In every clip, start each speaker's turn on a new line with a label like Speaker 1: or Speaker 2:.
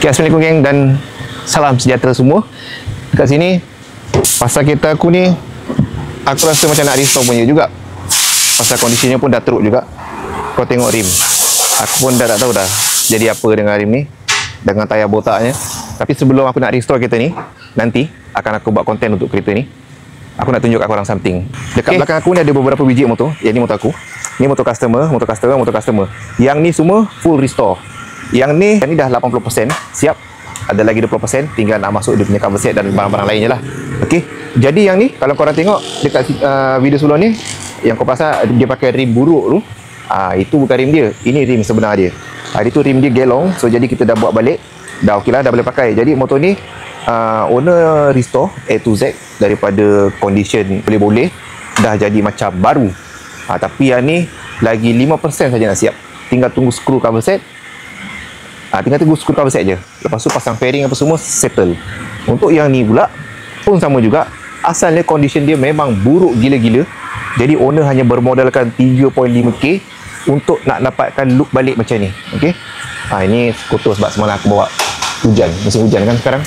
Speaker 1: Okay, Assalamualaikum geng dan salam sejahtera semua. Dekat sini pasal kereta aku ni, aku rasa macam nak restore punya juga. Pasal kondisinya pun dah teruk juga. Kau tengok rim, aku pun dah tak tahu dah jadi apa dengan rim ni, dengan tayar botaknya. Tapi sebelum aku nak restore kereta ni, nanti akan aku buat konten untuk kereta ni. Aku nak tunjuk kat korang something. Dekat belakang aku ni ada beberapa biji motor. Yang ni motor aku, ni motor customer. Yang ni semua full restore. Yang ni dah 80% siap. Ada lagi 20%, tinggal nak masuk dia punya cover set dan barang-barang lain je lah. Okey. Jadi yang ni, kalau korang tengok dekat video sebelum ni, yang kau pasal dia pakai rim buruk tu, itu bukan rim dia. Ini rim sebenar dia. Hari tu rim dia gelong. So jadi kita dah buat balik. Dah okey lah, dah boleh pakai. Jadi motor ni owner restore A to Z daripada condition boleh-boleh dah jadi macam baru. Tapi yang ni lagi 5% saja nak siap. Tinggal tunggu skru cover set. Tinggal tunggu skru cover set je. Lepas tu pasang fairing apa semua settle. Untuk yang ni pula pun sama juga. Asalnya condition dia memang buruk gila-gila. Jadi owner hanya bermodalkan 3.5k untuk nak dapatkan look balik macam ni. Okey. Ini kotor sebab semalam aku bawa hujan, musim hujan kan sekarang.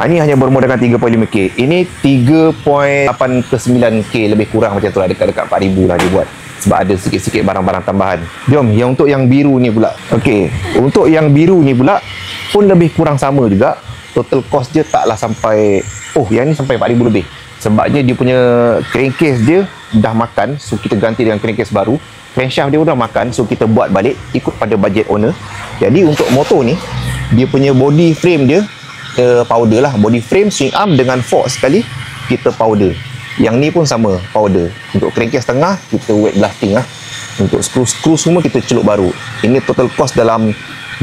Speaker 1: Ini hanya bermodalkan 3.5k. Ini 3.8 ke 9k lebih kurang macam tu lah, dekat-dekat 4,000 lah dia buat. Sebab ada sikit-sikit barang-barang tambahan. Jom, yang untuk yang biru ni pula. Okey, untuk yang biru ni pula pun lebih kurang sama juga. Total cost dia taklah sampai, yang ni sampai 4,000 lebih. Sebabnya dia punya crankcase dia dah makan, so kita ganti dengan crankcase baru. Crankshaft dia pun dah makan, so kita buat balik ikut pada budget owner. Jadi untuk motor ni, dia punya body frame dia powder lah. Body frame, swing arm dengan fork sekali kita powder. Yang ni pun sama, powder. Untuk crankcase tengah kita wet blasting lah. Untuk skru semua kita celup baru. Ini total cost dalam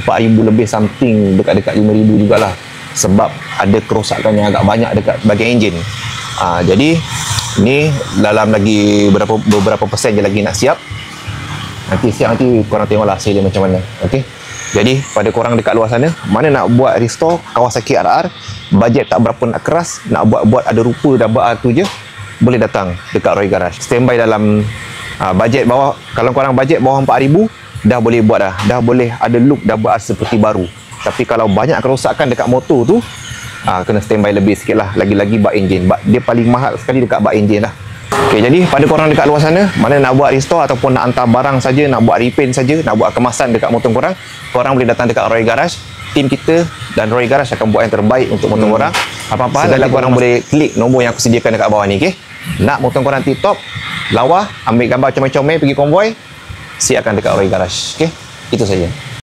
Speaker 1: 4,000 lebih something, dekat-dekat 5,000 jugalah. Sebab ada kerosakan yang agak banyak dekat bahagian enjin. Jadi ni dalam lagi beberapa persen je lagi nak siap. Nanti korang tengoklah hasil dia macam mana. Okey. Jadi pada korang dekat luar sana, mana nak buat restore Kawasaki RR, bajet tak berapa nak keras, nak buat ada rupa dah buat tu je, boleh datang dekat Roy Garage. Standby dalam bajet bawah. Kalau korang bajet bawah 4,000, dah boleh buat dah. Dah boleh ada look, dah buat seperti baru. Tapi kalau banyak kerosakan dekat motor tu, kena standby lebih sikit lah. Lagi-lagi bak enjin. Dia paling mahal sekali dekat bak enjin lah. Okay, jadi pada korang dekat luar sana, mana nak buat restore ataupun nak hantar barang saja, nak buat repaint saja, nak buat kemasan dekat motor korang, korang boleh datang dekat Roy Garage. Tim kita dan Roy Garage akan buat yang terbaik untuk motor korang. Apa-apa hal, korang boleh klik nombor yang aku sediakan dekat bawah ni. Okay? Nak motor korang tip-top, lawa, ambil gambar comel-comel, pergi konvoi, siapkan dekat Roy Garage. Okay? Itu saja.